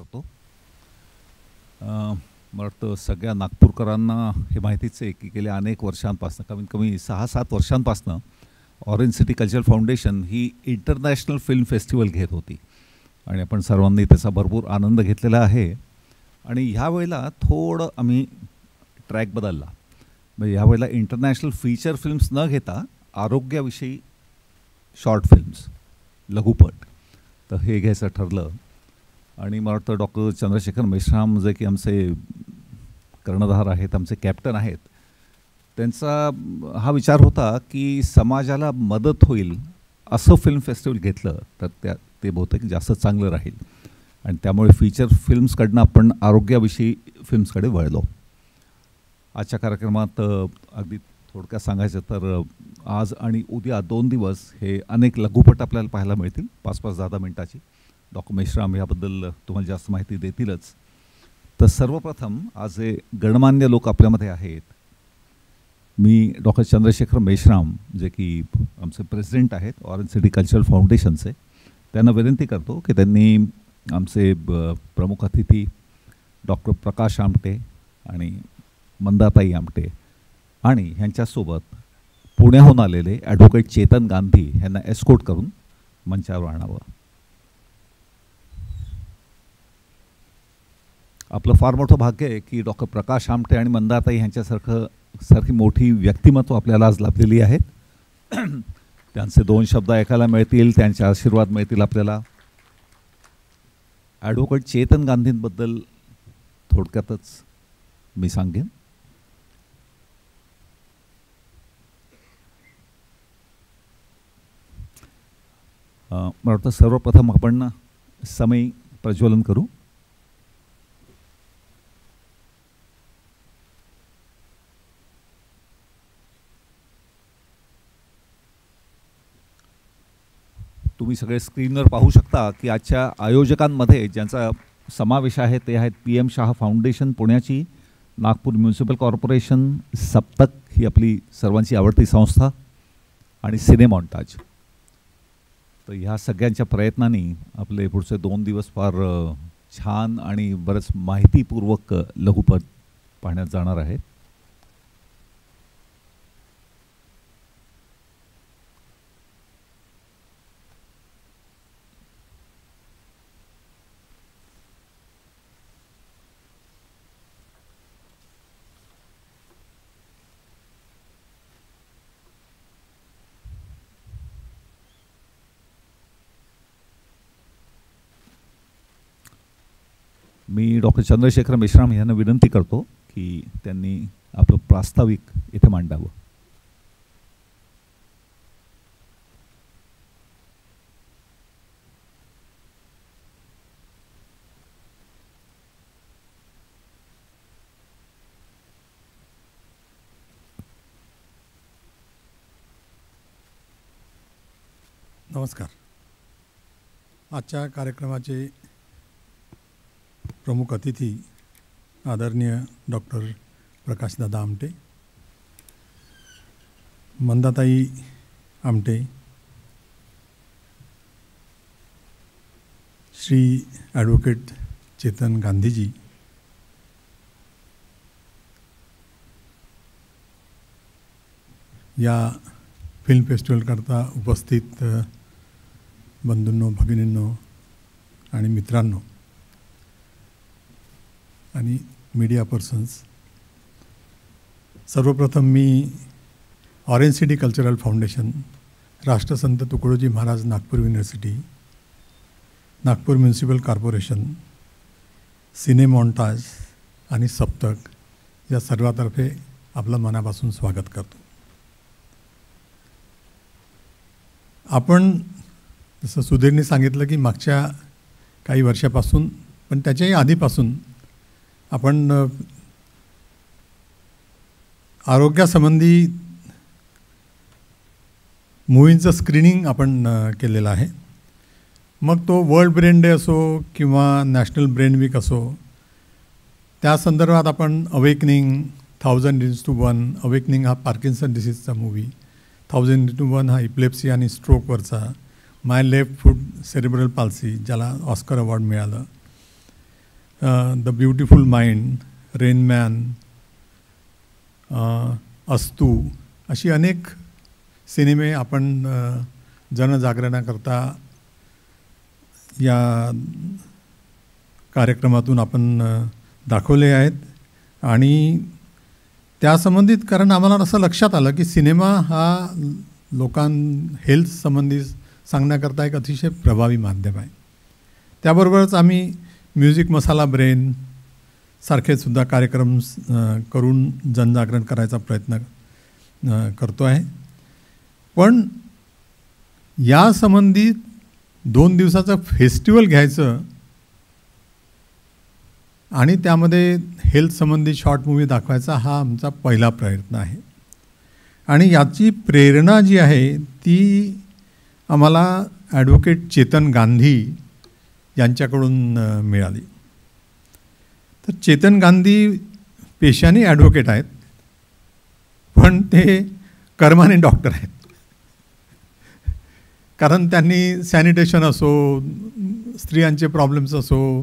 करतो. मला वाटतं सगळ्या नागपूरकरांना हे माहितीच आहे की गेल्या अनेक वर्षांपासून, कमीत कमी 6-7 वर्षांपासून ऑरेंज सिटी कल्चरल फाउंडेशन ही इंटरनॅशनल फिल्म फेस्टिवल घेत होती आणि आपण सर्वांनी त्याचा भरपूर आनंद घेतलेला आहे. आणि ह्यावेळेला थोडं आम्ही ट्रॅक बदलला. म्हणजे ह्यावेळेला इंटरनॅशनल फीचर फिल्म्स न घेता आरोग्याविषयी शॉर्ट फिल्म्स, लघुपट, तर हे घ्यायचं ठरलं. आणि मला वाटतं डॉक्टर चंद्रशेखर मेश्राम जे की आमचे कर्णधार आहेत, आमचे कॅप्टन आहेत, त्यांचा हा विचार होता की समाजाला मदत होईल असं फिल्म फेस्टिवल घेतलं तर ते बहुतेक जास्त चांगलं राहील. आणि त्यामुळे फीचर फिल्म्सकडनं आपण आरोग्याविषयी फिल्म्सकडे वळलो. आजच्या कार्यक्रमात अगदी थोडक्यात सांगायचं तर आज आणि उद्या 2 दिवस हे अनेक लघुपट आपल्याला पाहायला मिळतील, 5-5-10 मिनिटाची. डॉक्टर मेश्राम याबद्दल तुम्हाला जास्त माहिती देतीलच. तर सर्वप्रथम आज हे गणमान्य लोक आपल्यामध्ये आहेत. मी डॉक्टर चंद्रशेखर मेश्राम जे की आमचे प्रेसिडेंट आहेत ऑरेंज सिटी कल्चरल फाउंडेशनचे, त्यांना विनंती करतो की त्यांनी आमचे प्रमुख अतिथी डॉक्टर प्रकाश आमटे आणि मंदाताई आमटे आणि ह्यांच्यासोबत पुण्याहून आलेले ॲडव्होकेट चेतन गांधी यांना एस्कॉर्ट करून मंचावर आणावं. आपलं फार मोठं भाग्य आहे की डॉक्टर प्रकाश आमटे आणि मंदाताई ह्यांच्यासारखी मोठी व्यक्तिमत्व आपल्याला आज लाभलेली आहेत. त्यांचे 2 शब्द ऐकायला मिळतील, त्यांचे आशीर्वाद मिळतील आपल्याला. ॲडव्होकेट चेतन गांधींबद्दल थोडक्यातच मी सांगेन. मला वाटतं सर्वप्रथम आपण समई प्रज्वलन करू. तुम्ही सगळे स्क्रीनवर पाहू शकता की आजच्या आयोजकांमध्ये ज्यांचा समावेश आहे ते आहेत PM शाह फाउंडेशन पुण्याची, नागपूर म्युनिसिपल कॉर्पोरेशन, सप्तक ही आपली सर्वांची आवडती संस्था आणि सिनेमॉन्टाज. तर ह्या सगळ्यांच्या प्रयत्नांनी आपले पुढचे 2 दिवस फार छान आणि बरंच माहितीपूर्वक लघुपट पाहण्यात जाणार आहेत. मी डॉक्टर चंद्रशेखर मेश्राम यांना विनंती करतो की त्यांनी आपलं प्रास्ताविक इथे मांडावं. नमस्कार. आजच्या कार्यक्रमाचे प्रमुख अतिथी आदरणीय डॉक्टर प्रकाशदादा आमटे, मंदाताई आमटे, श्री ॲडव्होकेट चेतन गांधीजी, या फिल्म फेस्टिवलकरता उपस्थित बंधूंनो, भगिनींनो आणि मित्रांनो आणि मीडिया पर्सन्स, सर्वप्रथम मी ऑरेंज सिटी कल्चरल फाउंडेशन, राष्ट्रसंत Tukdoji Maharaj Nagpur University, Nagpur Municipal Corporation, Cinemontage आणि सप्तक या सर्वातर्फे आपलं मनापासून स्वागत करतो. आपण जसं सुधीरने सांगितलं की मागच्या काही वर्षापासून, पण त्याच्याही आधीपासून आपण आरोग्यासंबंधी मूवींचं स्क्रीनिंग आपण केलेलं आहे. मग तो वर्ल्ड ब्रेन डे असो किंवा नॅशनल ब्रेन वीक असो, त्या संदर्भात आपण अवेकनिंग, 1000:1, अवेकनिंग हा पार्किन्सन डिसीजचा मूवी, 1000:1 हा इप्लेप्सी आणि स्ट्रोकवरचा, माय लेफ्ट फूट सेरेब्रल पाल्सी ज्याला ऑस्कर अवॉर्ड मिळालं, द ब्युटिफुल माइंड, रेनमॅन, अस्तू अशी अनेक सिनेमे आपण जनजागरणाकरता या कार्यक्रमातून आपण दाखवले आहेत. आणि त्यासंबंधित कारण आम्हाला असं लक्षात आलं की सिनेमा हा हेल्थ संबंधी सांगण्याकरता एक अतिशय प्रभावी माध्यम आहे. त्याबरोबरच आम्ही म्युझिक मसाला ब्रेन सारखे सुद्धा कार्यक्रम करून जनजागरण करायचा प्रयत्न करतो आहे. पण यासंबंधी 2 दिवसाचं फेस्टिवल घ्यायचं आणि त्यामध्ये हेल्थ संबंधी शॉर्ट मूव्ही दाखवायचा हा आमचा पहिला प्रयत्न आहे. आणि याची प्रेरणा जी आहे ती आम्हाला ॲडव्होकेट चेतन गांधी यांच्याकडून मिळाली. तर चेतन गांधी पेशाने ॲडव्होकेट आहेत, पण ते कर्माने डॉक्टर आहेत. कारण त्यांनी सॅनिटेशन असो, स्त्रियांचे प्रॉब्लेम्स असो,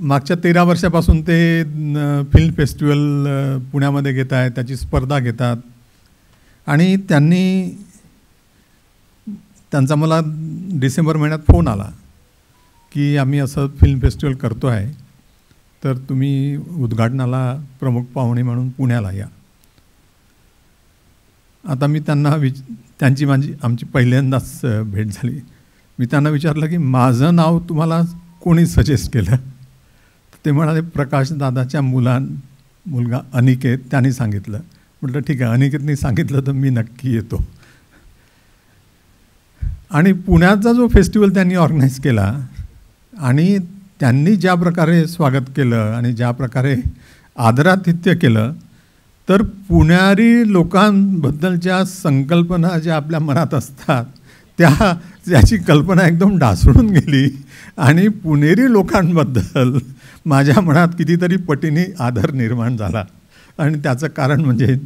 मागच्या 13 वर्षापासून ते फिल्म फेस्टिवल पुण्यामध्ये घेत आहेत, त्याची स्पर्धा घेतात. आणि त्यांचा मला डिसेंबर महिन्यात फोन आला की आम्ही असं फिल्म फेस्टिवल करतो आहे, तर तुम्ही उद्घाटनाला प्रमुख पाहुणे म्हणून पुण्याला या. आता मी त्यांना आमची पहिल्यांदाच भेट झाली. मी त्यांना विचारलं की माझं नाव तुम्हाला कोणी सजेस्ट केलं? ते म्हणाले प्रकाश दादाच्या मुलगा अनिकेत त्यांनी सांगितलं. म्हटलं ठीक आहे, अनिकेतनी सांगितलं तर मी नक्की येतो. आणि पुण्याचा जो फेस्टिवल त्यांनी ऑर्गनाईज केला आणि त्यांनी ज्या प्रकारे स्वागत केलं आणि ज्या प्रकारे आदरातिथ्य केलं, तर पुणेरी लोकांबद्दलच्या संकल्पना ज्या आपल्या मनात असतात त्याची कल्पना एकदम ढासळून गेली. आणि पुणेरी लोकांबद्दल माझ्या मनात कितीतरी पटीने आदर निर्माण झाला. आणि त्याचं कारण म्हणजे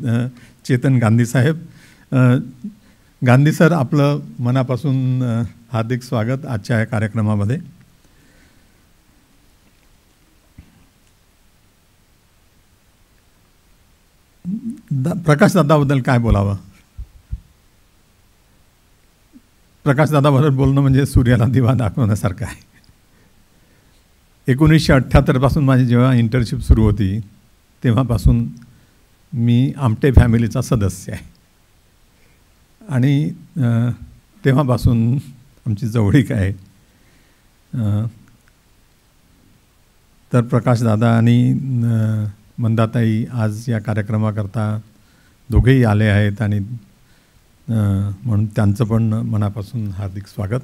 चेतन गांधी साहेब. गांधी सर, आपलं मनापासून हार्दिक स्वागत आजच्या या कार्यक्रमामध्ये. प्रकाश दादाबद्दल काय बोलावं? प्रकाश दादाबद्दल बोलणं म्हणजे सूर्याला दिवा दाखवण्यासारखं आहे. 1978 पासून माझी जेव्हा इंटर्नशिप सुरू होती तेव्हापासून मी आमटे फॅमिलीचा सदस्य आहे. आणि तेव्हापासून आमची जवळीक आहे. तर प्रकाशदादा आणि मंदाताई आज या कार्यक्रमाकरता दोघेही आले आहेत आणि म्हणून त्यांचं पण मनापासून हार्दिक स्वागत.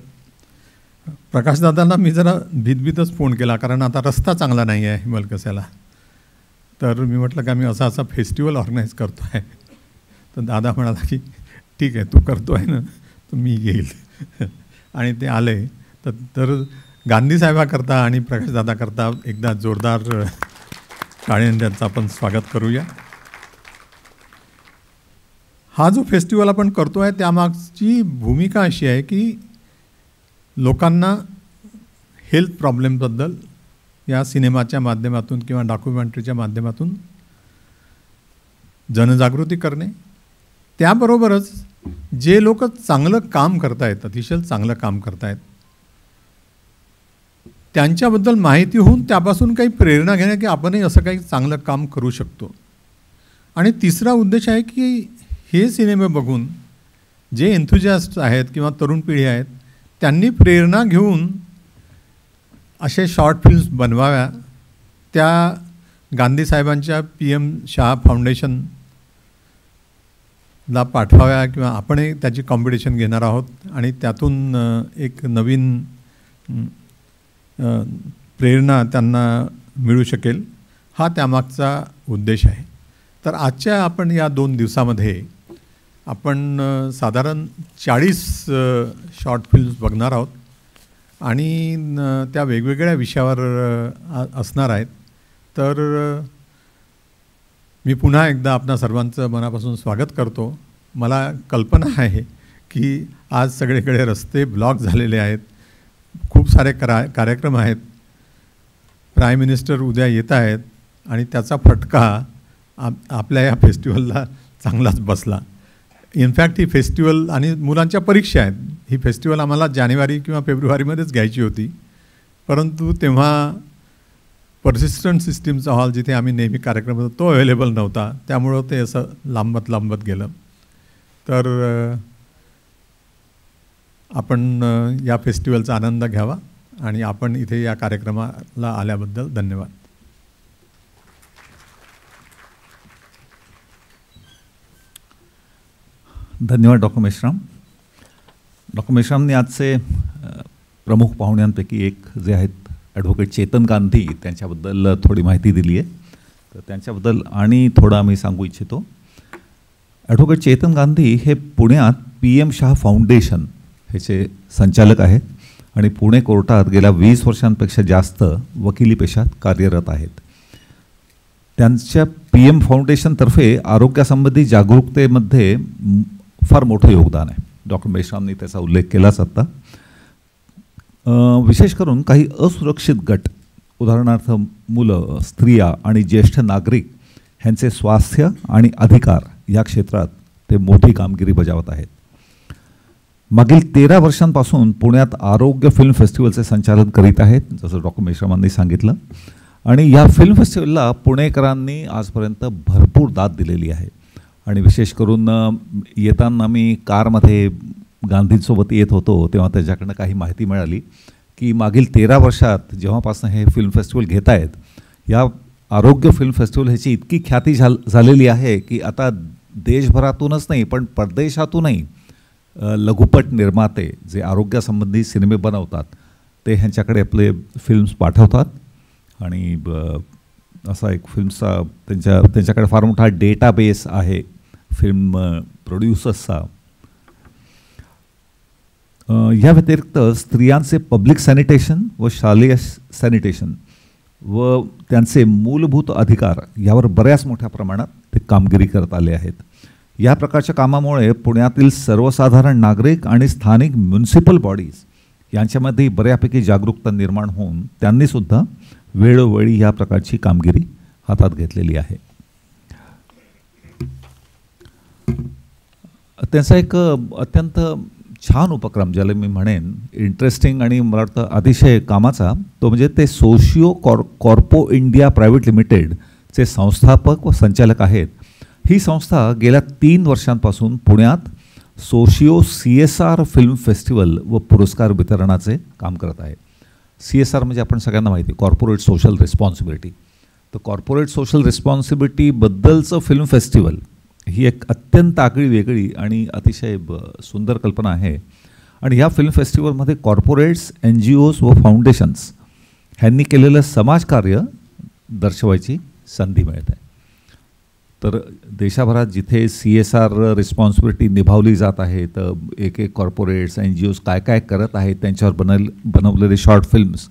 प्रकाशदादांना मी जरा भीतभीतच फोन केला, कारण आता रस्ता चांगला नाही आहे हिमलकस्याला. तर मी म्हटलं का मी असा फेस्टिवल ऑर्गनाईज करतो आहे. तर दादा म्हणाला की ठीक आहे, तू करतो आहे ना, तर मी येईल. आणि ते आले. तर गांधी साहेबाकरता आणि प्रकाशदादाकरता एकदा जोरदार टाळ्यांनी त्यांचं आपण स्वागत करूया. हा जो फेस्टिवल आपण करतो आहे त्यामागची भूमिका अशी आहे की लोकांना हेल्थ प्रॉब्लेमबद्दल या सिनेमाच्या माध्यमातून किंवा डॉक्युमेंटरीच्या माध्यमातून जनजागृती करणे, त्याबरोबरच जे लोक चांगलं काम करतायत, अतिशय चांगलं काम करतायत, त्यांच्याबद्दल माहिती होऊन त्यापासून काही प्रेरणा घेणे की आपणही असं काही चांगलं काम करू शकतो. आणि तिसरा उद्देश आहे की हे सिनेमे बघून जे एन्थुजियास्ट आहेत किंवा तरुण पिढी आहेत त्यांनी प्रेरणा घेऊन असे शॉर्ट फिल्म्स बनवाव्या. त्या गांधी साहेबांच्या PM शाह फाउंडेशनला पाठवाव्या किंवा आपणही त्याची कॉम्पिटिशन घेणार आहोत आणि त्यातून एक नवीन प्रेरणा त्यांना मिळू शकेल, हा त्यामागचा उद्देश आहे. तर आजच्या आपण या 2 दिवसामध्ये आपण साधारण 40 शॉर्ट फिल्म्स बघणार आहोत आणि त्या वेगवेगळ्या विषयावर असणार आहेत. तर मी पुन्हा एकदा आपणा सर्वांचं मनापासून स्वागत करतो. मला कल्पना आहे की आज सगळीकडे रस्ते ब्लॉक झालेले आहेत, खूप सारे कार्यक्रम आहेत, प्राईम मिनिस्टर उद्या येत आहेत आणि त्याचा फटका आपल्या या फेस्टिवलला चांगलाच बसला. इनफॅक्ट ही फेस्टिवल आणि मुलांच्या परीक्षा आहेत, ही फेस्टिवल आम्हाला जानेवारी किंवा फेब्रुवारीमध्येच घ्यायची होती, परंतु तेव्हा पर्सिस्टंट सिस्टीमचा हॉल जिथे आम्ही नेहमी कार्यक्रम होतो तो अवेलेबल नव्हता, त्यामुळं ते असं लांबत गेलं. तर आपण या फेस्टिवलचा आनंद घ्यावा आणि आपण इथे या कार्यक्रमाला आल्याबद्दल धन्यवाद. धन्यवाद डॉक्टर मेश्राम. डॉक्टर मेश्रामने आजचे प्रमुख पाहुण्यांपैकी एक जे आहेत ॲडव्होकेट चेतन गांधी त्यांच्याबद्दल थोडी माहिती दिली आहे, तर त्यांच्याबद्दल आणि थोडं आम्ही सांगू इच्छितो. ॲडव्होकेट चेतन गांधी हे पुण्यात PM शाह फाउंडेशन ह्याचे संचालक आहेत आणि पुणे कोर्टात गेल्या 20 वर्षांपेक्षा जास्त वकिली पेशात कार्यरत आहेत. त्यांच्या PM फाउंडेशनतर्फे आरोग्यासंबंधी जागरूकतेमध्ये फार मोठं योगदान आहे. डॉक्टर मेश्रामने त्याचा उल्लेख केलाच आत्ता. विशेष करून काही असुरक्षित गट, उदाहरणार्थ मुलं, स्त्रिया आणि ज्येष्ठ नागरिक ह्यांचे स्वास्थ्य आणि अधिकार या क्षेत्रात ते मोठी कामगिरी बजावत आहेत. मागील 13 वर्षांपासून पुण्यात आरोग्य फिल्म फेस्टिवलचे संचालन करीत आहेत, जसं डॉक्टर मेश्रामांनी सांगितलं. आणि या फिल्म फेस्टिवलला पुणेकरांनी आजपर्यंत भरपूर दाद दिलेली आहे. आणि विशेष करून येताना मी कारमध्ये गांधींसोबत येत होतो तेव्हा त्याच्याकडनं काही माहिती मिळाली की मागील 13 वर्षात जेव्हापासून हे फिल्म फेस्टिवल घेत आहेत, या आरोग्य फिल्म फेस्टिवल ह्याची इतकी ख्याती झालेली आहे की आता देशभरातूनच नाही पण परदेशातूनही लघुपट निर्माते जे आरोग्यासंबंधी सिनेमे बनवतात ते ह्यांच्याकडे आपले फिल्म्स पाठवतात. आणि असा एक फिल्मचा त्यांच्याकडे फार मोठा डेटाबेस आहे फिल्म प्रोड्युसर्सचा. या व्यतिरिक्त स्त्रियांचे पब्लिक सॅनिटेशन व शालेय सॅनिटेशन व त्यांचे मूलभूत अधिकार यावर बऱ्याच मोठ्या प्रमाणात ते कामगिरी करत आले आहेत. या प्रकारच्या कामामुळे पुण्यातील सर्वसाधारण नागरिक आणि स्थानिक म्युनिसिपल बॉडीज यांच्यामध्ये बऱ्यापैकी जागरूकता निर्माण होऊन त्यांनीसुद्धा वेळोवेळी या प्रकारची कामगिरी हातात घेतलेली आहे. त्यांचा एक अत्यंत छान उपक्रम, ज्याला मी म्हणेन इंटरेस्टिंग आणि मला वाटतं अतिशय कामाचा, तो म्हणजे ते सोशिओ कॉर्पो इंडिया प्रायव्हेट लिमिटेडचे संस्थापक व संचालक आहेत. ही संस्था गेल्या 3 वर्षांपासून पुण्यात सोशिओ CSR फिल्म फेस्टिवल व पुरस्कार वितरणाचे काम करत आहे. CSR म्हणजे आपण सगळ्यांना माहिती आहे, कॉर्पोरेट सोशल रिस्पॉन्सिबिलिटी. तर कॉर्पोरेट सोशल रिस्पॉन्सिबिलिटीबद्दलचं फिल्म फेस्टिवल ही एक अत्यंत आगळी वेगळी आणि अतिशय सुंदर कल्पना आहे. आणि ह्या फिल्म फेस्टिवलमध्ये कॉर्पोरेट्स, NGOs व फाउंडेशन्स ह्यांनी केलेलं समाजकार्य दर्शवायची संधी मिळते. तर देशाभरात जिथे CSR रिस्पॉन्सिबिलिटी निभावली जात आहे, तर एक कॉर्पोरेट्स, NGOs काय काय करत आहेत त्यांच्यावर बनवलेले शॉर्ट फिल्म्स,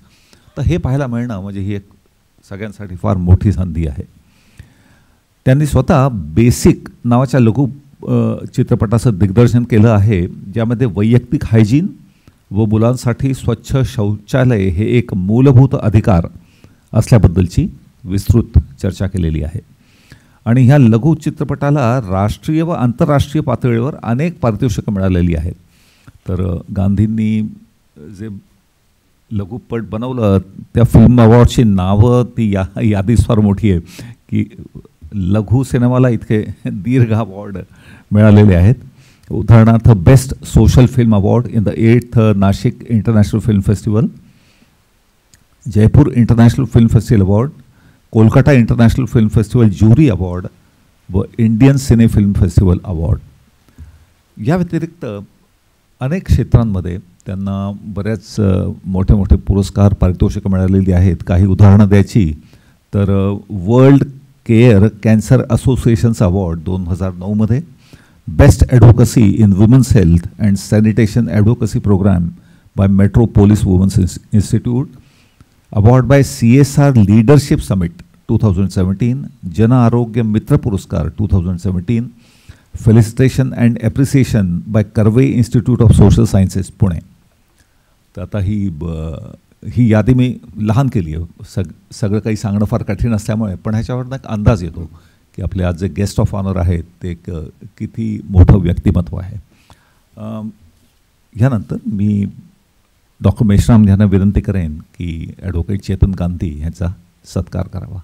तर हे पाहायला मिळणं म्हणजे ही एक सगळ्यांसाठी फार मोठी संधी आहे. त्यांनी स्वतः बेसिक नावाच्या लघु चित्रपटाचं दिग्दर्शन केलं आहे, ज्यामध्ये वैयक्तिक हायजीन व मुलांसाठी स्वच्छ शौचालय हे एक मूलभूत अधिकार असल्याबद्दलची विस्तृत चर्चा केलेली आहे. आणि ह्या लघु चित्रपटाला राष्ट्रीय व आंतरराष्ट्रीय पातळीवर अनेक पारितोषिकं मिळालेली आहेत. तर गांधींनी जे लघुपट बनवलं त्या फिल्म अवॉर्डची नावं ती यादीच फार मोठी आहे की लघु सिनेमाला इतके दीर्घ अवॉर्ड मिळालेले आहेत. उदाहरणार्थ best social film award in the 8th Nashik international film festival, Jaipur international film festival award, Kolkata international film festival jury award व इंडियन सिने फिल्म फेस्टिवल अवॉर्ड. या व्यतिरिक्त अनेक क्षेत्रांमध्ये त्यांना बऱ्याच मोठे मोठे पुरस्कार, पारितोषिकं मिळालेली आहेत. काही उदाहरणं द्यायची तर वर्ल्ड केअर कॅन्सर असोसिएशनचा अवॉर्ड 2009मध्ये, best advocacy in women's health and sanitation advocacy programme by Metropolis Women's Institute, award by CSR leadership summit 2017, जन आरोग्य मित्र पुरस्कार 2017, felicitation and appreciation by Karve Institute of Social Sciences Pune. तर आता ही ही यादी मी लहान केली आहे, सगळं काही सांगणं फार कठीण असल्यामुळे, पण ह्याच्यावरनं एक अंदाज येतो की आपले आज जे गेस्ट ऑफ ऑनर आहेत ते एक किती मोठं व्यक्तिमत्व आहे. ह्यानंतर मी डॉक्टर मेश्राम यांना विनंती करेन की ॲडव्होकेट चेतन गांधी यांचा सत्कार करावा.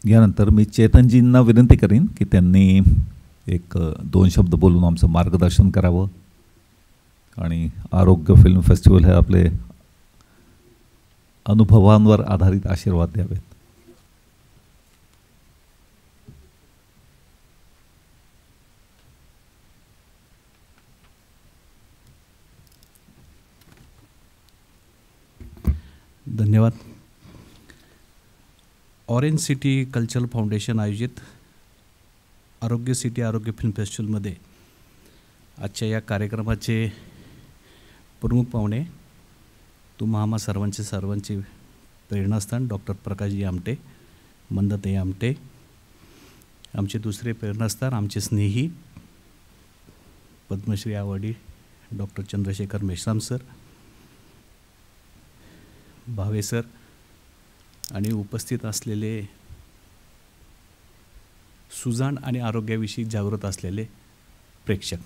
यानंतर मी चेतनजींना विनंती करीन की त्यांनी एक 2 शब्द बोलून आमचं मार्गदर्शन करावं आणि आरोग्य फिल्म फेस्टिवल हे आपले अनुभवांवर आधारित आशीर्वाद द्यावेत. धन्यवाद. ऑरेंज सिटी कल्चरल फाउंडेशन आयोजित आरोग्य सिटी आरोग्य फिल्म फेस्टिवलमध्ये आजच्या या कार्यक्रमाचे प्रमुख पाहुणे तुम्हा आम्हा सर्वांची प्रेरणास्थान डॉक्टर प्रकाशजी आमटे, मंदाताई आमटे. आमचे दुसरे प्रेरणास्थान आमचे स्नेही Padmashri awardee doctor Chandrashekhar Meshram sir, Bhave sir आणि उपस्थित असलेले सुजाण आणि आरोग्याविषयी जागृत असलेले प्रेक्षक.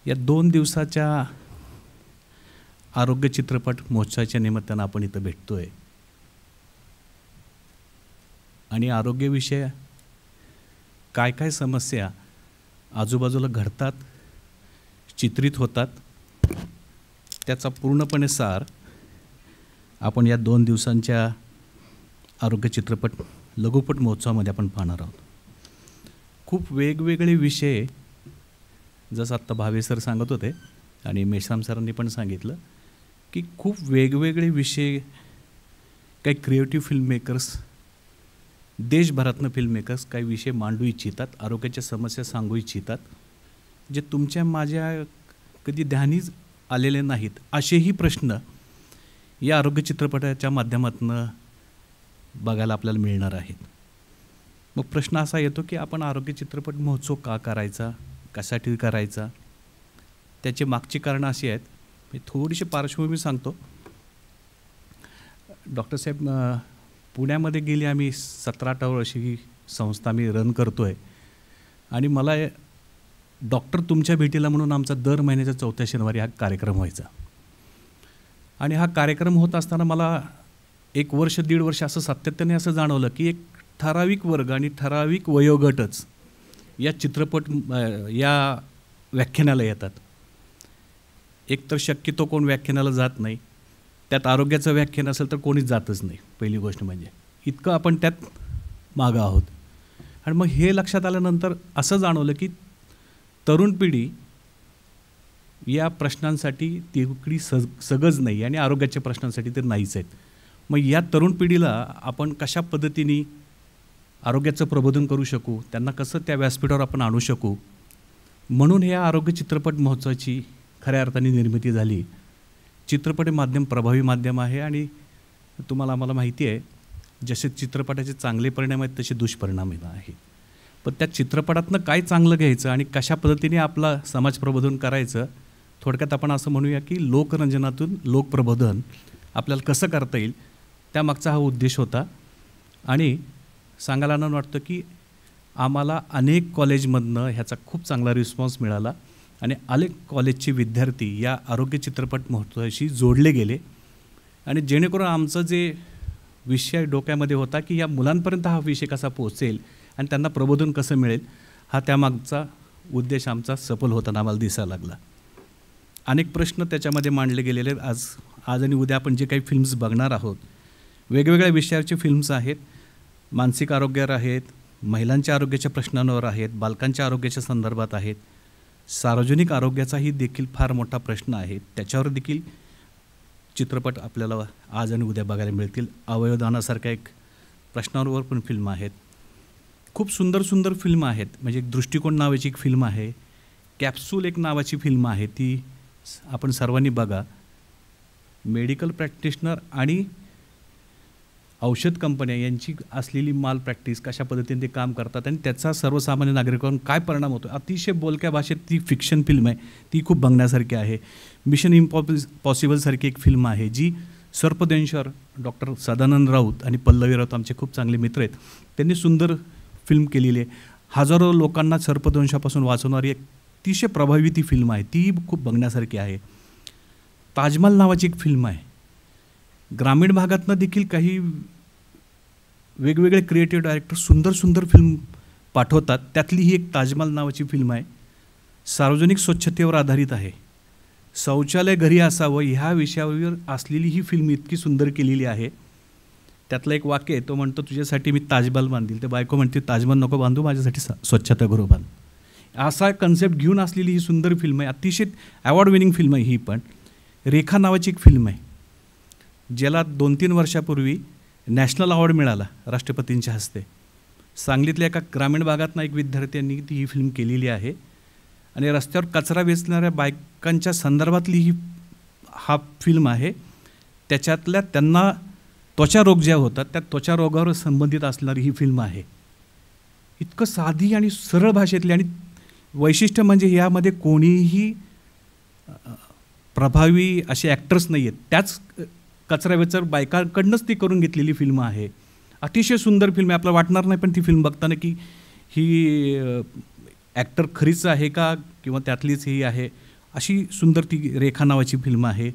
या 2 दिवसाच्या आरोग्य चित्रपट महोत्सवाच्या निमित्तानं आपण इथं भेटतोय आणि आरोग्यविषयी काय काय समस्या आजूबाजूला घडतात, चित्रित होतात, त्याचा पूर्णपणे सार आपण या 2 दिवसांच्या आरोग्य चित्रपट लघुपट महोत्सवामध्ये आपण पाहणार आहोत. खूप वेगवेगळे विषय, जसं आत्ता भावे सर सांगत होते आणि मेश्राम सरांनी पण सांगितलं की खूप वेगवेगळे विषय काही क्रिएटिव्ह फिल्म मेकर्स, देशभरातनं फिल्म मेकर्स काही विषय मांडू इच्छितात, आरोग्याच्या समस्या सांगू इच्छितात, जे तुमच्या माझ्या कधी ध्यानीच आलेले नाहीत असेही प्रश्न या आरोग्य चित्रपटाच्या माध्यमातून बघायला आपल्याला मिळणार आहेत. मग प्रश्न असा येतो की आपण आरोग्य चित्रपट महोत्सव का करायचा, कशासाठी करायचा, त्याची मागची कारणं अशी आहेत. मी थोडीशी पार्श्वभूमी सांगतो. डॉक्टर साहेब, पुण्यामध्ये गेली आम्ही 17-18 वर्षी ही संस्था मी रन करतो आहे आणि मला डॉक्टर तुमच्या भेटीला म्हणून आमचा दर महिन्याच्या 4थ्या शनिवारी हा कार्यक्रम व्हायचा आणि हा कार्यक्रम होत असताना मला 1 वर्ष 1.5 वर्ष असं सातत्याने असं जाणवलं की एक ठराविक वर्ग आणि ठराविक वयोगटच या चित्रपट या व्याख्यानाला येतात. एकतर शक्यतो कोण व्याख्यानाला जात नाही, त्यात आरोग्याचं व्याख्यान असेल तर कोणीच जातच नाही. पहिली गोष्ट म्हणजे इतकं आपण त्यात मागं आहोत. आणि मग हे लक्षात आल्यानंतर असं जाणवलं की तरुण पिढी या प्रश्नांसाठी तितकी सगज नाही आणि आरोग्याच्या प्रश्नांसाठी ते नाहीच आहेत. मग या तरुण पिढीला आपण कशा पद्धतीने आरोग्याचं प्रबोधन करू शकू, त्यांना कसं त्या व्यासपीठावर आपण आणू शकू, म्हणून या आरोग्य चित्रपट महोत्सवाची खऱ्या अर्थाने निर्मिती झाली. चित्रपट माध्यम प्रभावी माध्यम आहे आणि तुम्हाला आम्हाला माहिती आहे जसे चित्रपटाचे चांगले परिणाम आहेत तसे दुष्परिणाम आहेत. पण त्या चित्रपटातनं काय चांगलं घ्यायचं आणि कशा पद्धतीने आपला समाज प्रबोधन करायचं, थोडक्यात आपण असं म्हणूया की लोकरंजनातून लोकप्रबोधन आपल्याला कसं करता येईल, त्यामागचा हा उद्देश होता. आणि सांगायला आनंद वाटतं की आम्हाला अनेक कॉलेजमधनं ह्याचा खूप चांगला रिस्पॉन्स मिळाला आणि अनेक कॉलेजचे विद्यार्थी या आरोग्य चित्रपट महोत्सवाशी जोडले गेले आणि जेणेकरून आमचं जे विषय डोक्यामध्ये होता की या मुलांपर्यंत हा विषय कसा पोहोचेल आणि त्यांना प्रबोधन कसं मिळेल, हा त्यामागचा उद्देश आमचा सफल होताना आम्हाला दिसायला लागला. अनेक प्रश्न त्याच्यामध्ये मांडले गेलेले. आज आणि उद्या आपण जे काही फिल्म्स बघणार आहोत, वेगवेगळ्या विषयाचे फिल्म्स आहेत. मानसिक आरोग्यावर आहेत, महिलांच्या आरोग्याच्या प्रश्नांवर आहेत, बालकांच्या आरोग्याच्या संदर्भात आहेत, सार्वजनिक आरोग्याचाही देखील फार मोठा प्रश्न आहे. त्याच्यावर देखील चित्रपट आपल्याला आज आणि उद्या बघायला मिळतील. अवयवदानासारख्या एक प्रश्नांवर पण फिल्म आहेत. खूप सुंदर सुंदर फिल्म आहेत. म्हणजे एक दृष्टिकोन नावाची एक फिल्म आहे, कॅप्सूल एक नावाची फिल्म आहे, ती आपण सर्वांनी बघा. मेडिकल प्रॅक्टिशनर आणि औषध कंपन्या यांची असलेली माल प्रॅक्टिस, कशा पद्धतीने ते काम करतात आणि त्याचा सर्वसामान्य नागरिकांवर काय परिणाम होतो. अतिशय बोलक्या भाषेत ती फिक्शन फिल्म आहे, ती खूप बघण्यासारखी आहे. मिशन इम्पॉसिबलसारखी एक फिल्म आहे जी सर्पदंशर डॉक्टर सदानंद राऊत आणि पल्लवी राऊत आमचे खूप चांगले मित्र आहेत, त्यांनी सुंदर फिल्म केलेली आहे. हजारो लोकांना सर्पदंशापासून वाचवणारी एक अतिशय प्रभावी ती फिल्म आहे, ती खूप बघण्यासारखी आहे. ताजमहल नावाची एक फिल्म आहे. ग्रामीण भागातनं देखील काही वेगवेगळे क्रिएटिव्ह डायरेक्टर सुंदर सुंदर फिल्म पाठवतात. त्यातली ही एक ताजमहल नावाची फिल्म आहे. सार्वजनिक स्वच्छतेवर आधारित आहे. शौचालय घरी असावं ह्या विषयावर असलेली ही फिल्म इतकी सुंदर केलेली आहे. त्यातलं एक वाक्य आहे, तो म्हणतो तुझ्यासाठी मी ताजमहल बांधील. ते बायको म्हणते ताजमहल नको बांधू, माझ्यासाठी स्वच्छतागृह बांध. असा कन्सेप्ट घेऊन असलेली ही सुंदर फिल्म आहे. अतिशय अवॉर्ड विनिंग फिल्म आहे ही पण. रेखा नावाची एक फिल्म आहे, ज्याला 2-3 वर्षापूर्वी नॅशनल अवॉर्ड मिळाला राष्ट्रपतींच्या हस्ते. सांगलीतल्या एका ग्रामीण भागातनं एक विद्यार्थ्यांनी ती ही फिल्म केलेली आहे आणि रस्त्यावर कचरा वेचणाऱ्या बायकांच्या संदर्भातली हा फिल्म आहे. त्याच्यातल्या त्यांना त्वचा रोग ज्या होतात त्या त्वचा रोगावर संबंधित असणारी ही फिल्म आहे. इतकं साधी आणि सरळ भाषेतली, आणि वैशिष्ट्य म्हणजे यामध्ये कोणीही प्रभावी असे ॲक्टर्स नाही आहेत, त्याच कचरा वेचर बायकांकडनंच ती करून घेतलेली फिल्म आहे. अतिशय सुंदर फिल्म आहे. आपल्याला वाटणार नाही पण ती फिल्म बघताना की ही ॲक्टर खरीच आहे का किंवा त्यातलीच ही आहे, अशी सुंदर ती रेखा नावाची फिल्म आहे.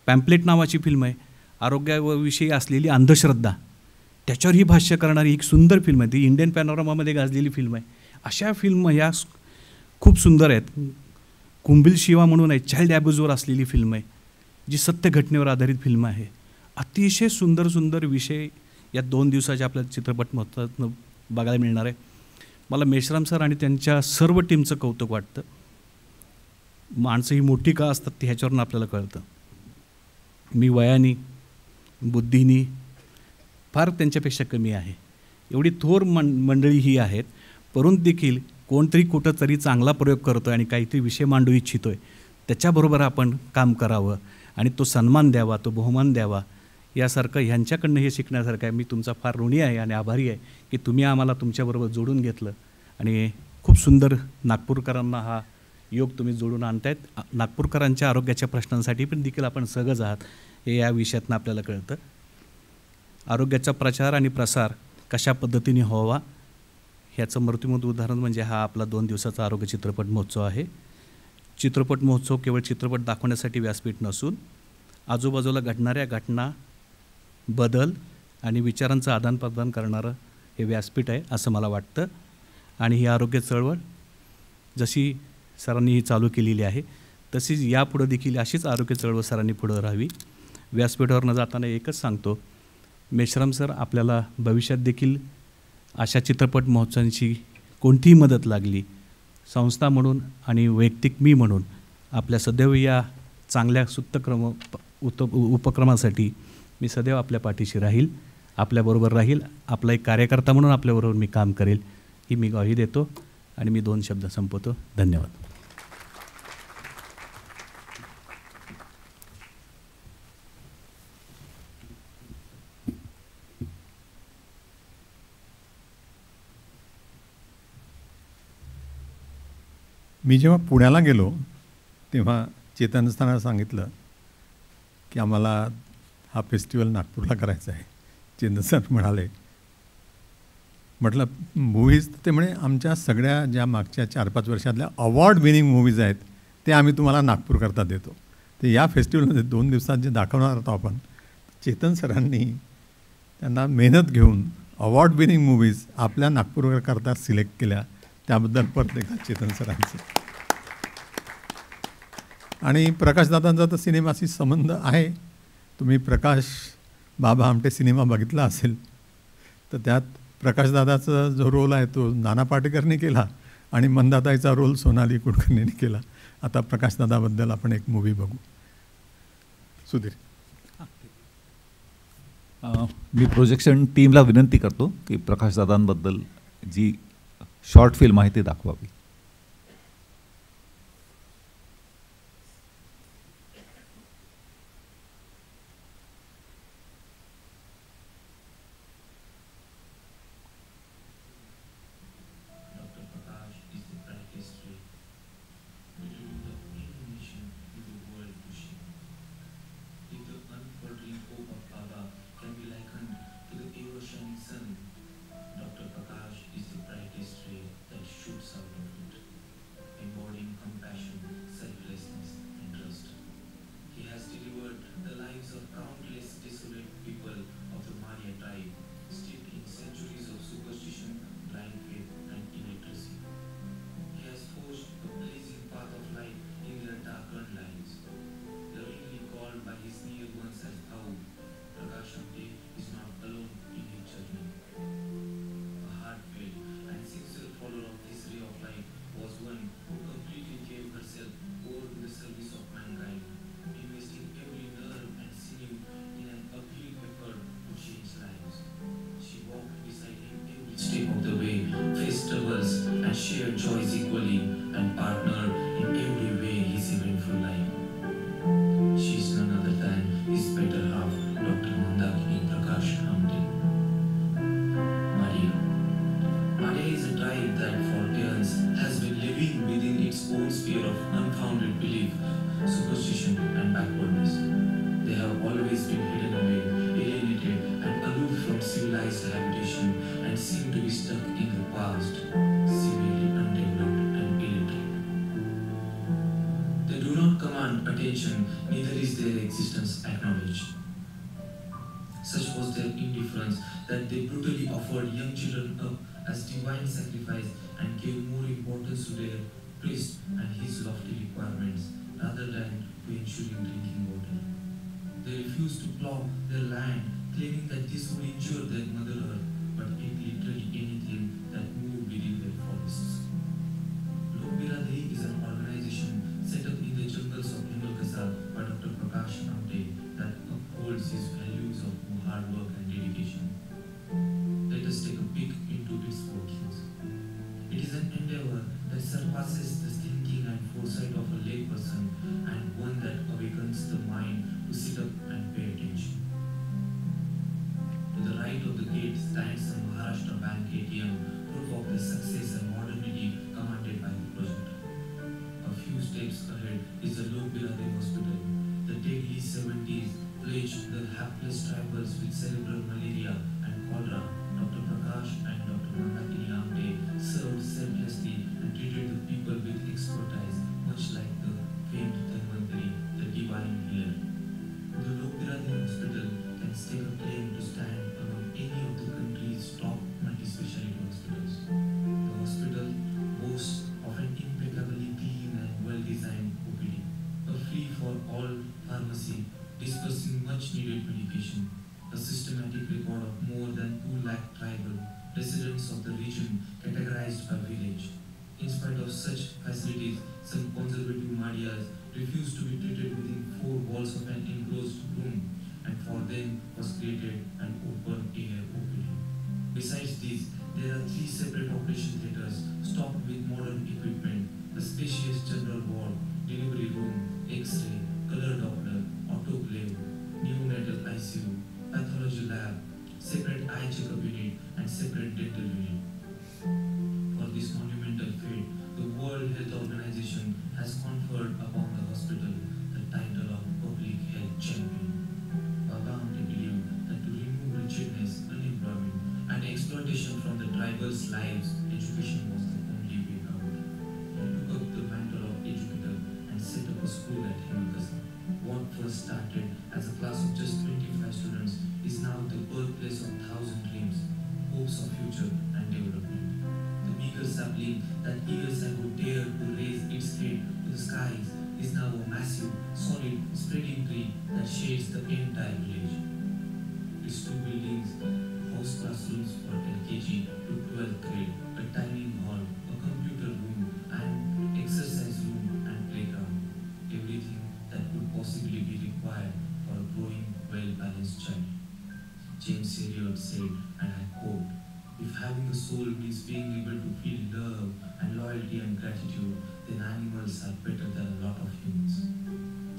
पॅम्पलेट नावाची फिल्म आहे, आरोग्याविषयी असलेली अंधश्रद्धा त्याच्यावर ही भाष्य करणारी एक सुंदर फिल्म आहे. ती इंडियन पॅनोरामामध्ये गाजलेली फिल्म आहे. अशा फिल्म ह्या खूप सुंदर आहेत. कुंभिल शिवा म्हणून आहे, चाइल्ड ॲब्यूजवर असलेली फिल्म आहे, जी सत्य घटनेवर आधारित फिल्म आहे. अतिशय सुंदर सुंदर विषय या 2 दिवसाच्या आपल्या चित्रपट महोत्सवातनं बघायला मिळणार आहे. मला मेश्राम सर आणि त्यांच्या सर्व टीमचं कौतुक वाटतं. माणसं ही मोठी का असतात ते ह्याच्यावरून आपल्याला कळतं. मी वयानी बुद्धीनी फार त्यांच्यापेक्षा कमी आहे. एवढी थोर मंडळी ही आहेत, परंतु देखील कोणतरी कुठंतरी चांगला प्रयोग करतो आहे आणि काहीतरी विषय मांडू इच्छितो आहे, त्याच्याबरोबर आपण काम करावं आणि तो सन्मान द्यावा, तो बहुमान द्यावा. यासारखं ह्यांच्याकडनं हे शिकण्यासारखं आहे. मी तुमचा फार ऋणी आहे आणि आभारी आहे की तुम्ही आम्हाला तुमच्याबरोबर जोडून घेतलं आणि खूप सुंदर नागपूरकरांना हा योग तुम्ही जोडून आणतायत. नागपूरकरांच्या आरोग्याच्या प्रश्नांसाठी पण देखील आपण सहज आहात हे या विषयातनं आपल्याला कळतं. आरोग्याचा प्रचार आणि प्रसार कशा पद्धतीने व्हावा ह्याचं मूर्तिमंत उदाहरण म्हणजे हा आपला 2 दिवसाचा आरोग्य चित्रपट महोत्सव आहे. चित्रपट महोत्सव केवळ चित्रपट दाखवण्यासाठी व्यासपीठ नसून आजूबाजूला घडणाऱ्या घटना, बदल आणि विचारांचं आदानप्रदान करणारं हे व्यासपीठ आहे असं मला वाटतं. आणि ही आरोग्य चळवळ जशी सरांनी ही चालू केलेली आहे तशीच यापुढं देखील अशीच आरोग्य चळवळ सरांनी पुढं राहावी. व्यासपीठावर न जाताना एकच सांगतो, मेश्राम सर आपल्याला भविष्यात देखील अशा चित्रपट महोत्सवांची कोणतीही मदत लागली, संस्था म्हणून आणि वैयक्तिक मी म्हणून आपल्या सदैव या चांगल्या उपक्रमासाठी मी सदैव आपल्या पाठीशी राहील, आपल्याबरोबर राहील. आपला एक कार्यकर्ता म्हणून आपल्याबरोबर मी काम करेल ही मी ग्वाही देतो आणि मी 2 शब्द संपवतो. धन्यवाद. मी जेव्हा पुण्याला गेलो तेव्हा चेतन असताना सांगितलं की आम्हाला हा फेस्टिवल नागपूरला करायचा आहे. चेतन सर म्हणाले, म्हटलं मूव्हीज, ते म्हणे आमच्या सगळ्या ज्या मागच्या 4-5 वर्षातल्या अवॉर्ड विनिंग मूव्हीज आहेत ते आम्ही तुम्हाला नागपूरकरता देतो. ते या फेस्टिवलमध्ये 2 दिवसात जे दाखवणार होतो आपण, चेतन सरांनी त्यांना मेहनत घेऊन अवॉर्ड विनिंग मूवीज आपल्या नागपूरकरता सिलेक्ट केल्या, त्याबद्दल परत एकदा चेतन सरांचं. आणि प्रकाशदादांचा तर सिनेमाशी संबंध आहे. तुम्ही प्रकाश बाबा आमटे सिनेमा बघितला असेल तर त्यात प्रकाशदादाचा जो रोल आहे तो नाना पाटेकरने केला आणि मंदाताईचा रोल सोनाली कुलकर्णीने केला. आता प्रकाशदादाबद्दल आपण एक मूवी बघू. सुधीर. मी प्रोजेक्शन टीमला विनंती करतो की प्रकाशदादांबद्दल जी शॉर्ट फिल्म आहे ती दाखवावी. step of the way, faced struggles and shared joys equally, and partnered in every way his eventful life. She is none other than his better half, Dr. Mandakini Prakash Amte. Maria. Maria is a tribe that for eons has been living within its own sphere of unfounded belief, superstition and backwardness. They have always been hidden away, alienated and aloof from civilized habitation, and seem to be stuck in the past, severely undeveloped and illiterate. They do not command attention, neither is their existence acknowledged. Such was their indifference that they brutally offered young children up as divine sacrifice and gave more importance to their priest and his lofty requirements rather than to ensuring drinking water. They refused to plow their land, claiming that this would injure their mother earth, but ate literally anything that moved within their forests. Lok Biradari is an organization set up in the jungles of Himalkasa by Dr. Prakash Amte that upholds his values of hard work and dedication. Let us take a peek into its workings. It is an endeavor that surpasses the thinking and foresight of a layperson, and one that awakens the mind to sit up and pay attention. To the right of the gate stands the Maharashtra Bank ATM, proof of the success and modernity commanded by the project. A few steps ahead is the Lok Biradari Hospital. The deadly 70s plagued the hapless tribals with cerebral malaria and cholera. Dr. Prakash and Dr. Mandakini Amte served selflessly and treated the people with expertise, much like the famed Dhanvantari, the divine healer. The Lok Biradari Hospital can stake a claim to stand among any of the country's top multi-speciality hospitals. The hospital boasts of an impeccably clean and well-designed OPD, a free-for-all pharmacy dispersing much-needed medication, a systematic record of more than 2 lakh tribal residents of the region categorized by village. In spite of such facilities, some conservative Madhyas refused to be treated within 4 walls of an enclosed room, and for them was created an open-air OPD. Besides these, there are 3 separate operation theatres stocked with modern equipment, a spacious general ward, delivery room, X-ray, color Doppler, autoclave, neonatal ICU, pathology lab, separate eye checkup unit, and separate dental unit. For this monumental feat, the World Health Organization has conferred upon the hospital the title of Public Health Champion. Baba Amte believed that to remove wretchedness, unemployment, and exploitation from the tribals' lives, education was the only way out. He took up the mantle of educator and set up a school at Himalkasa. What first started as a class of just 25 students is now the birthplace of future and development. The meager sapling that years ago dared to raise its head to the skies is now a massive, solid, spreading tree that shades the entire village. Its two buildings house classrooms for LKG to 12th grade, a dining hall, a computer room, and exercise room and playground. Everything that could possibly be required for a growing, well-balanced child. James Herriot said, and I quote, "If having a soul means being able to feel love and loyalty and gratitude, then animals are better than a lot of humans."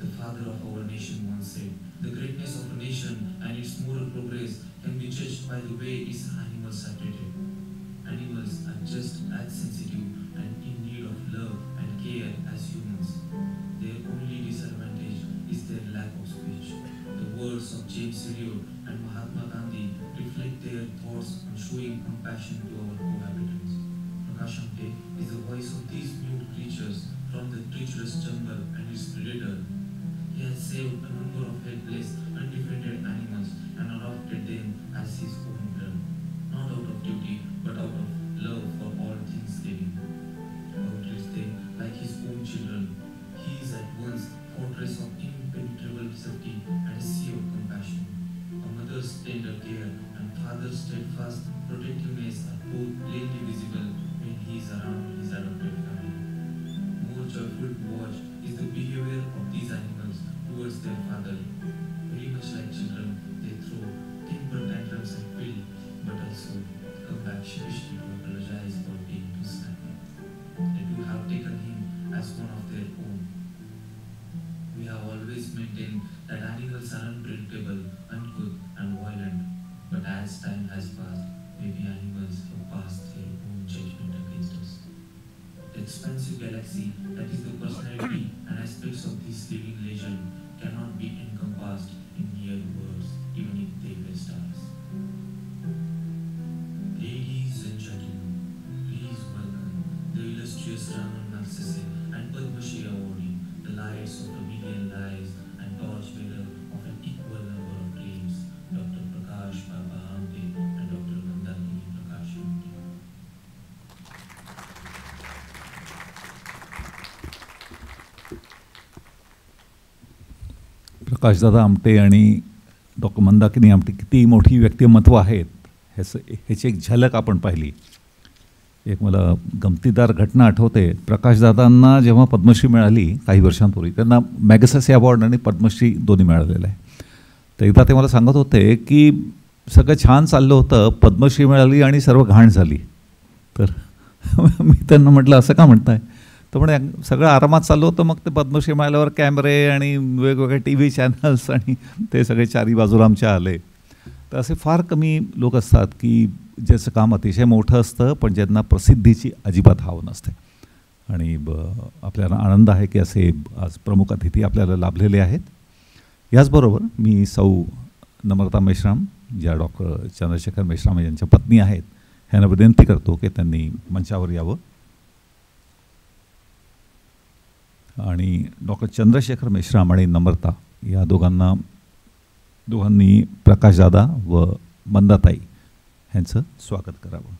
The father of our nation once said, "The greatness of a nation and its moral progress can be judged by the way its animals are treated." Animals are just as sensitive and in need of love and care as humans. Their only disadvantage is their lack of speech. The words of James Herriot and Mahatma Gandhi reflect their thoughts on showing compassion to our cohabitants. Prakash Amte is the voice of these mute creatures from the treacherous jungle and its predator. He has saved a number of helpless, undefended animals and adopted them as his own blood, not out of duty, but out of love for all things living. How treats them like his own children. He is at once fortress of impenetrable safety and a sea of compassion. A mother's tender care and father's steadfast protectiveness are both plainly visible when he is around his adopted family. More joyful to watch is the behavior of these animals towards their father. Very much like children, they throw temper tantrums and will, but also come back sheepishly to apologize for being too snappy. They do have taken him as one of their own. We have always maintained that animals are unpredictable, uncouth, and violent, but as time has passed, maybe animals have passed their own judgment against us. The expansive galaxy that is the personality and aspects of this living legend cannot be encompassed in mere words, even if they were stars. Ladies and gentlemen, please welcome the illustrious Raman Magsaysay and Padma Shri awardee, the lights of a million lives and torchbearer of an equal number of dreams, Dr. Prakash Baba Amte and Dr. Mandakini Prakash Amte. प्रकाशदादा Amte आणि doctor Mandakini Amte किती मोठी व्यक्तिमत्व आहेत ह्याची एक झलक आपण पाहिली. एक मला गमतीदार घटना आठवते. प्रकाशदादांना जेव्हा पद्मश्री मिळाली काही वर्षांपूर्वी, त्यांना मॅगसेसे अवॉर्ड आणि पद्मश्री दोन्ही मिळालेलं आहे. तर एकदा ते मला सांगत होते की सगळं छान चाललं होतं, पद्मश्री मिळाली आणि सर्व घाण झाली. तर मी त्यांना म्हटलं असं का म्हणताय? तर म्हणे सगळं आरामात चाललं होतं, मग ते पद्मश्री मिळाल्यावर कॅमेरे आणि वेगवेगळे टी व्ही चॅनल्स आणि ते सगळे चारी बाजूला आमच्या आले. तर असे फार कमी लोक असतात की ज्याचं काम अतिशय मोठं असतं पण ज्यांना प्रसिद्धीची अजिबात हाव नसते. आणि आपल्याला आनंद आहे की असे आज प्रमुख अतिथी आपल्याला लाभलेले आहेत. याचबरोबर मी सौ नम्रता मेश्राम, ज्या डॉक्टर चंद्रशेखर मेश्राम यांच्या पत्नी आहेत, ह्यांना विनंती करतो की त्यांनी मंचावर यावं. आणि डॉक्टर चंद्रशेखर मेश्राम आणि नम्रता या दोघांनी प्रकाशदादा व मंदाताई ह्यांचं स्वागत करावं.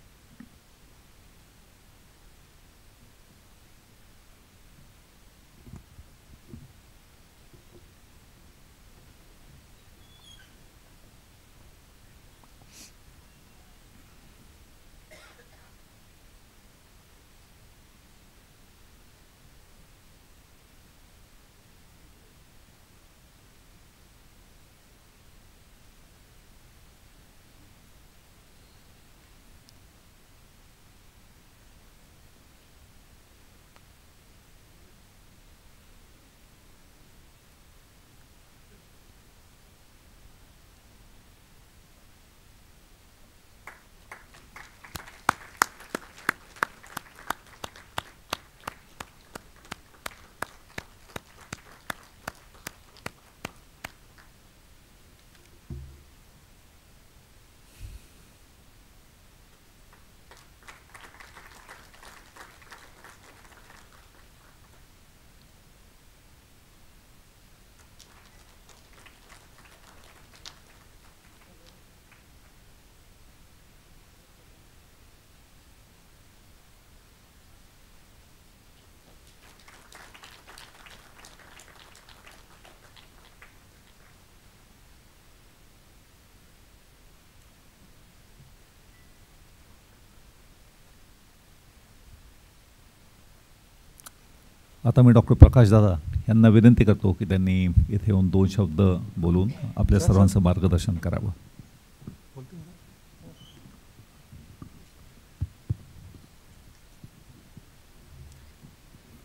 आता मी डॉक्टर प्रकाशदादा यांना विनंती करतो की त्यांनी इथे येऊन 2 शब्द बोलून आपल्या सर्वांचं मार्गदर्शन करावं.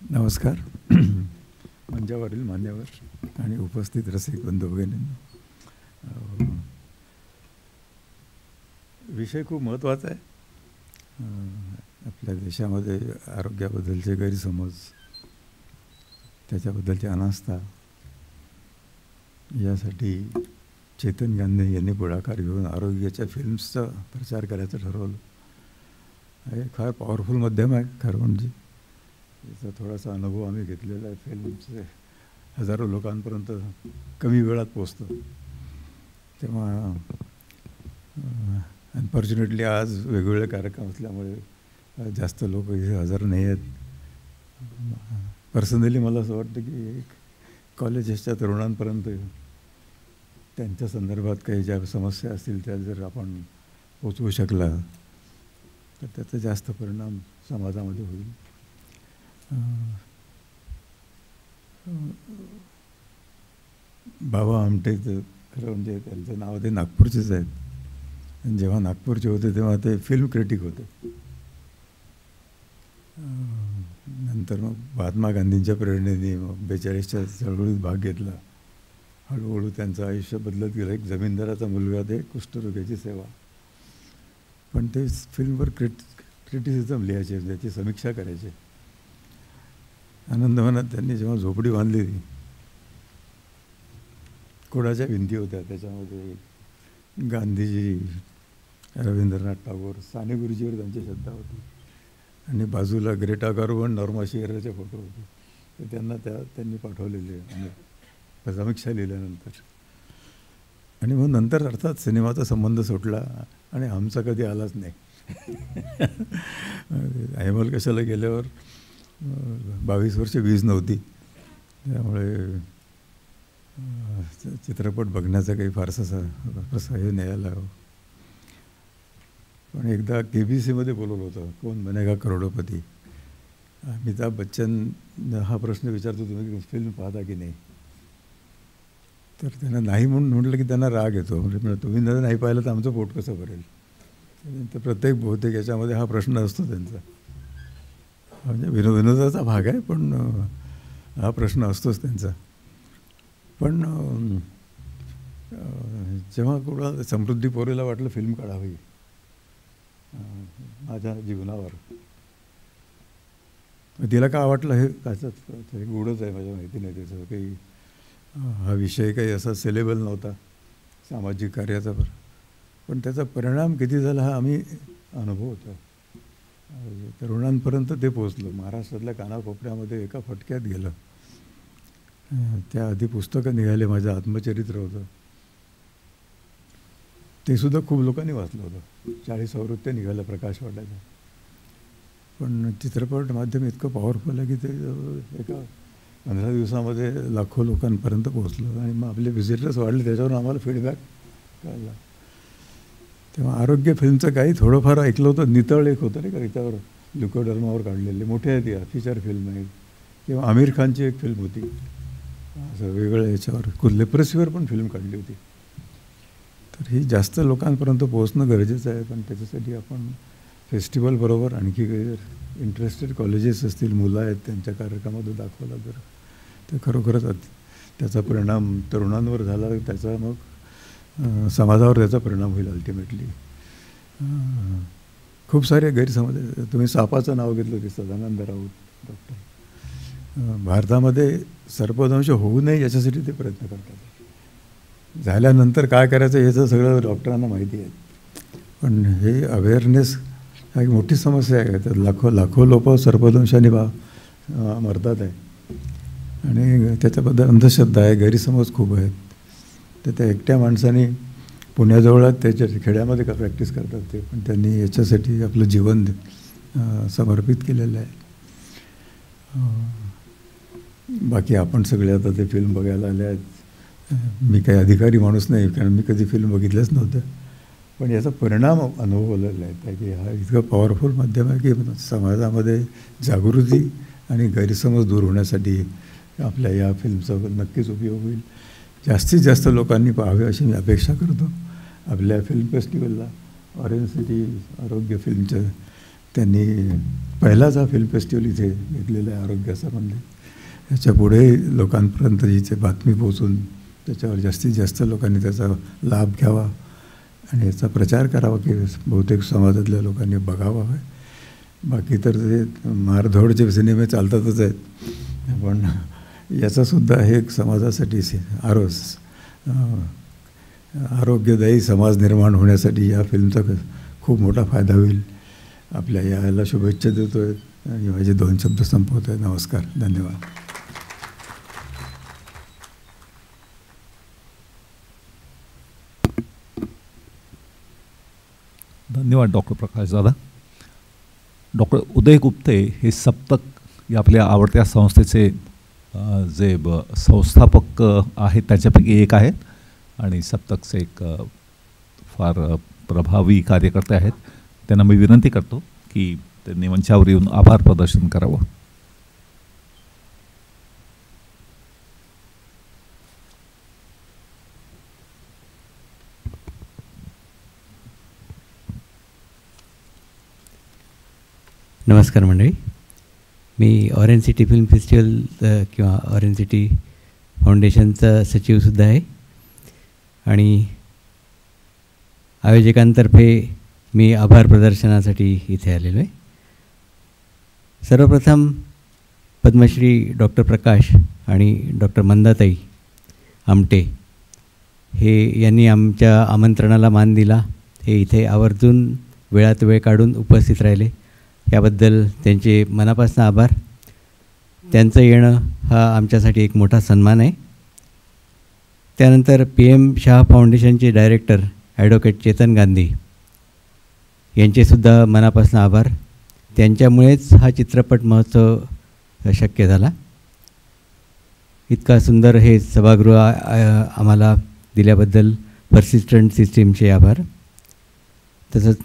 नमस्कार. मंचावरील मान्यवर आणि उपस्थित रसिक बंधू भगिनींनो, विषय खूप महत्त्वाचा आहे. आपल्या देशामध्ये आरोग्याबद्दलचे गैरसमज, त्याच्याबद्दलची अनास्था, यासाठी चेतन गांधी यांनी पुढाकार घेऊन आरोग्याच्या फिल्म्सचा प्रचार करायचं ठरवलं. हे फार पॉवरफुल माध्यम आहे खरं म्हणजे. याचा थोडासा अनुभव आम्ही घेतलेला आहे. फिल्मचे हजारो लोकांपर्यंत कमी वेळात पोचतं. तेव्हा अनफॉर्च्युनेटली आज वेगवेगळे कार्यक्रम असल्यामुळे जास्त लोक इथे हजर नाही आहेत. पर्सनली मला असं वाटतं की कॉलेजेसच्या तरुणांपर्यंत त्यांच्या संदर्भात काही ज्या समस्या असतील त्या जर आपण पोचवू शकला तर त्याचा जास्त परिणाम समाजामध्ये होईल. बाबा आमटे तर खरं म्हणजे त्यांचं नाव ते नागपूरचेच आहेत. आणि जेव्हा नागपूरचे होते तेव्हा ते फिल्म क्रिटिक होते. नंतर मग महात्मा गांधींच्या प्रेरणेने मग 42च्या चळवळीत भाग घेतला. हळूहळू त्यांचं आयुष्य बदलत गेलं. एक जमीनदाराचा मुलगा ते कुष्ठरोग्याची सेवा. पण ते फिल्मवर क्रिटिसिझम लिहायचे, त्याची समीक्षा करायचे. आनंदवनात त्यांनी जेव्हा झोपडी बांधली ती कोणाच्या भिंती होत्या, त्याच्यामध्ये गांधीजी, रवींद्रनाथ टागोर, साने गुरुजीवर त्यांची श्रद्धा होती. आणि बाजूला ग्रेटा गारो, नॉर्मा शेअरचे फोटो होते. ते त्यांनी पाठवलेले आणि समीक्षा लिहिल्यानंतर. आणि मग नंतर अर्थात सिनेमाचा संबंध सुटला आणि आमचा कधी आलाच नाही. अहमल कशाला गेल्यावर 22 वर्ष वीज नव्हती. त्यामुळे चित्रपट बघण्याचा काही फारसा प्रसंग नाही आला. पण एकदा KBCमध्ये बोलवलं होतं, कोण बनेगा करोडपती. अमिताभ बच्चन हा प्रश्न विचारतो, तुम्ही फिल्म पाहता की नाही. तर त्यांना नाही म्हणून म्हटलं की त्यांना राग येतो. म्हणजे तुम्ही जर नाही पाहिलं तर आमचं पोट कसं भरेल. तर प्रत्येक बहुतेक याच्यामध्ये हा प्रश्न असतो त्यांचा. म्हणजे विनोदाचा भाग आहे, पण हा प्रश्न असतोच त्यांचा. पण जेव्हा कोणा समृद्धी पोरेला वाटलं फिल्म काढावी माझ्या जीवनावर, तिला का वाटलं हे त्याच्यात गुढच आहे, माझ्या माहिती नाही त्याचं काही. हा विषय काही असा सिलेबल नव्हता सामाजिक कार्याचा. पण त्याचा परिणाम किती झाला हा आम्ही अनुभव होता. तरुणांपर्यंत ते पोचलं. महाराष्ट्रातल्या कानाकोपऱ्यामध्ये एका फटक्यात गेलं. त्याआधी पुस्तकं निघाले, माझं आत्मचरित्र होतं, ते सुद्धा खूप लोकांनी वाचलं होतं. 40 आवृत्त्या निघाल्या प्रकाश वाटायच्या. पण चित्रपट माध्यम इतकं पॉवरफुल आहे की ते एका 15 दिवसामध्ये लाखो लोकांपर्यंत पोहोचलं. आणि मग आपले व्हिजिटर्स वाढले, त्याच्यावर आम्हाला फीडबॅक कळला. तेव्हा आरोग्य फिल्मचं काही थोडंफार ऐकलं होतं. नितळ एक होतं नाही का, त्याच्यावर ल्युकोडर्मावर काढलेले मोठे आहेत, या फीचर फिल्म आहेत. किंवा आमिर खानची एक फिल्म होती असं वेगळं याच्यावर, लेप्रसीवर पण फिल्म काढली होती. तर ही जास्त लोकांपर्यंत पोहोचणं गरजेचं आहे. पण त्याच्यासाठी आपण फेस्टिवलबरोबर आणखी काही इंटरेस्टेड कॉलेजेस असतील, मुलं आहेत, त्यांच्या कार्यक्रमातून दाखवला तर ते खरोखरच त्याचा परिणाम तरुणांवर झाला, त्याचा मग समाजावर त्याचा परिणाम होईल अल्टिमेटली. खूप सारे गैरसमज. तुम्ही सापाचं नाव घेतलं की सदानंद राऊत डॉक्टर. भारतामध्ये सर्पदंश होऊ नये याच्यासाठी ते प्रयत्न करतात. झाल्यानंतर काय करायचं याचं सगळं डॉक्टरांना माहिती आहे. पण हे अवेअरनेस हा एक मोठी समस्या आहे. तर लाखो लोक सर्पदंशाने मरतात आहे. आणि त्याच्याबद्दल अंधश्रद्धा आहे, गैरसमज खूप आहेत. तर त्या एकट्या माणसाने पुण्याजवळ त्याच्या खेड्यामध्ये का प्रॅक्टिस करतात ते, पण त्यांनी याच्यासाठी आपलं जीवन समर्पित केलेलं आहे. बाकी आपण सगळे आता ते फिल्म बघायला आले आहेत. मी काही अधिकारी माणूस नाही, कारण मी कधी फिल्म बघितलंच नव्हतं. पण याचा परिणाम अनुभवलेला आहे की हा इतकं पॉवरफुल माध्यम आहे की समाजामध्ये जागृती आणि गैरसमज दूर होण्यासाठी आपल्या या फिल्मचा नक्कीच उपयोग होईल. जास्तीत जास्त लोकांनी पाहावे अशी मी अपेक्षा करतो. आपल्या फिल्म फेस्टिवलला ऑरेंज सिटी आरोग्य फिल्मचं त्यांनी पहिलाच हा फिल्म फेस्टिवल इथे घेतलेला आहे आरोग्यासंबंधी. याच्या पुढे लोकांपर्यंत हिची बातमी पोहोचून त्याच्यावर जास्तीत जास्त लोकांनी त्याचा लाभ घ्यावा आणि याचा प्रचार करावा की बहुतेक समाजातल्या लोकांनी बघावा. बाकी तर ते मारधोडचे सिनेमे चालतातच आहेत, पण याचासुद्धा हे एक समाजासाठी आरोग्यदायी समाज निर्माण होण्यासाठी या फिल्मचा खूप मोठा फायदा होईल. आपल्या याला शुभेच्छा देतो आहे आणि माझे 2 शब्द संपवत आहे. नमस्कार, धन्यवाद. धन्यवाद डॉक्टर प्रकाश दादा. डॉक्टर उदय गुप्ते हे सप्तक या आपल्या आवडत्या संस्थेचे जे संस्थापक आहेत त्याच्यापैकी एक आहेत आणि सप्तकचे एक फार प्रभावी कार्यकर्ते आहेत. त्यांना मी विनंती करतो की त्यांनी मंचावर येऊन आभार प्रदर्शन करावं. नमस्कार मंडळी. मी ऑरेंज सिटी फिल्म फेस्टिवल किंवा ऑरेंज सिटी फाउंडेशनचा सचिवसुद्धा आहे आणि आयोजकांतर्फे मी आभार प्रदर्शनासाठी इथे आलेलो आहे. सर्वप्रथम पद्मश्री डॉक्टर प्रकाश आणि डॉक्टर मंदाताई आमटे हे यांनी आमच्या आमंत्रणाला मान दिला. हे इथे आवर्जून वेळात वेळ काढून उपस्थित राहिले, याबद्दल त्यांचे मनापासून आभार. त्यांचं येणं हा आमच्यासाठी एक मोठा सन्मान आहे. त्यानंतर PM शाह फाउंडेशनचे डायरेक्टर ॲडव्होकेट चेतन गांधी यांचेसुद्धा मनापासून आभार. त्यांच्यामुळेच हा चित्रपट महोत्सव शक्य झाला. इतका सुंदर हे सभागृह आम्हाला दिल्याबद्दल पर्सिस्टंट सिस्टीमचे आभार. तसंच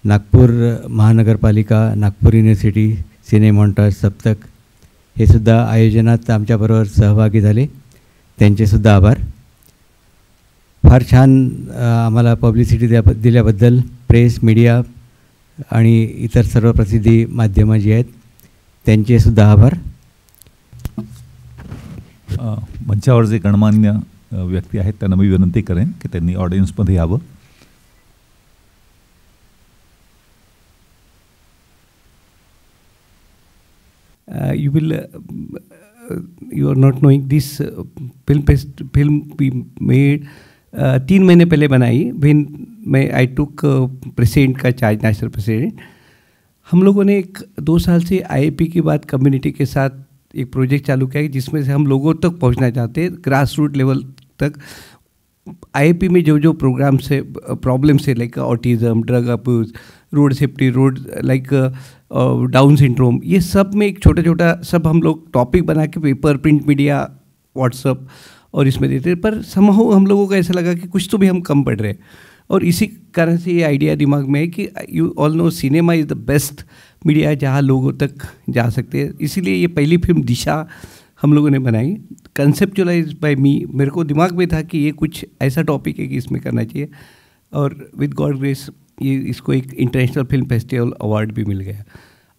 नागपूर महानगरपालिका, नागपूर युनिव्हर्सिटी, सिनेमॉन्टाज, सप्तक हे सुद्धा आयोजनात आमच्याबरोबर सहभागी झाले, त्यांचेसुद्धा आभार. फार छान आम्हाला पब्लिसिटी दिल्याबद्दल प्रेस, मीडिया आणि इतर सर्व प्रसिद्धी माध्यमं जी आहेत त्यांचेसुद्धा आभार. मंचावर जे गणमान्य व्यक्ती आहेत त्यांना मी विनंती करेन की त्यांनी ऑडियन्समध्ये यावं. You are not knowing this film we made 3 महीने पहले बनाई. when I took प्रेसिडेंट का चार्ज, नेशनल प्रेसिडेंट. हम लोगों ने 2 साल से IAP की बात कम्युनिटी के साथ एक प्रोजेक्ट चालू किया जिसमें से हम लोगों तक पहुंचना चाहते हैं, ग्रास रूट लेवल तक. IAP में जो प्रोग्राम से प्रॉब्लम से like autism, drug abuse, road safety, road like Down syndrome, ये सब में एक छोटा छोटा सब हम लोग टॉपिक बना के पेपर, प्रिंट मीडिया, व्हाट्सअप और इसमें देते हैं. पर समहाउ हम लोगों को ऐसा लगा कि कुछ तो भी हम कम पढ़ रहे हैं और इसी कारण से ये आइडिया दिमाग में है कि you all know cinema is the best media जहाँ लोगों तक जा सकते हैं. इसीलिए ये पहली फिल्म दिशा हम लोगों ने बनाई, कंसेप्चुअलाइज बाय मी. मेरे को दिमाग में था कि ये कुछ ऐसा टॉपिक है कि इसमें करना चाहिए और विद गॉड ग्रेस ये इसको एक इंटरनेशनल फिल्म फेस्टिवल अवार्ड भी मिल गया.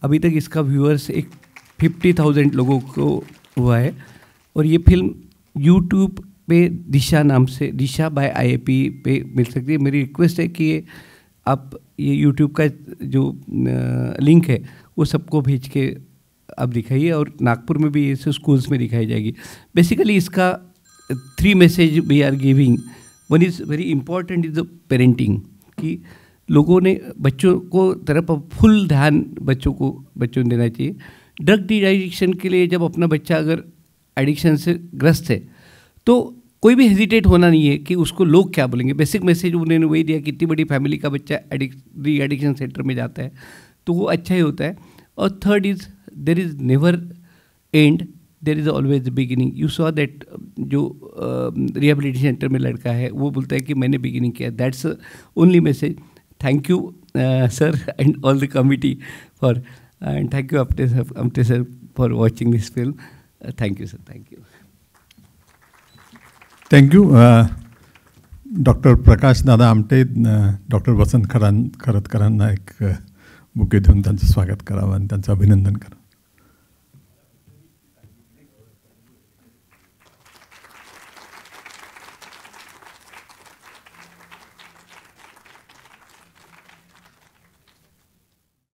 अभी तक इसका व्यूअर्स एक 50,000 लोगों को हुआ है और ये फिल्म यूट्यूब पे दिशा नाम से, दिशा बाय IAP पे मिल सकती है. मेरी रिक्वेस्ट है कि आप ये यूट्यूब का जो लिंक है वो सबको भेज के आप दिखाइए और नागपुर में भी ऐसे स्कूल्स में दिखाई जाएगी. बेसिकली इसका 3 message we are giving. One is very important is the parenting, कि लोगों ने बच्चों को तरफ फुल ध्यान बच्चों देना चाहिए. ड्रग डी एडिक्शन के लिए जब अपना बच्चा अगर एडिक्शन से ग्रस्त है तो कोई भी हेजिटेट होना नहीं है कि उसको लोग क्या बोलेंगे. बेसिक मैसेज उन्होंने वही दिया कि इतनी बड़ी फैमिली का बच्चा डी एडिक्शन सेंटर में जाता है तो वो अच्छा ही होता है. और third is there is never end, there is always beginning. You saw that जो रिहेबिलिटेशन सेंटर में लड़का है वो बोलता है कि मैंने बिगिनिंग किया. That's only message. Thank you sir and all the committee for, and thank you अपने sir for watching this film. Thank you, sir. Thank you. Thank you. Doctor Prakash Dada Amte, doctor वसंत खरतकरांना एक बुके देऊन त्यांचं स्वागत करावं आणि त्यांचं अभिनंदन करावं.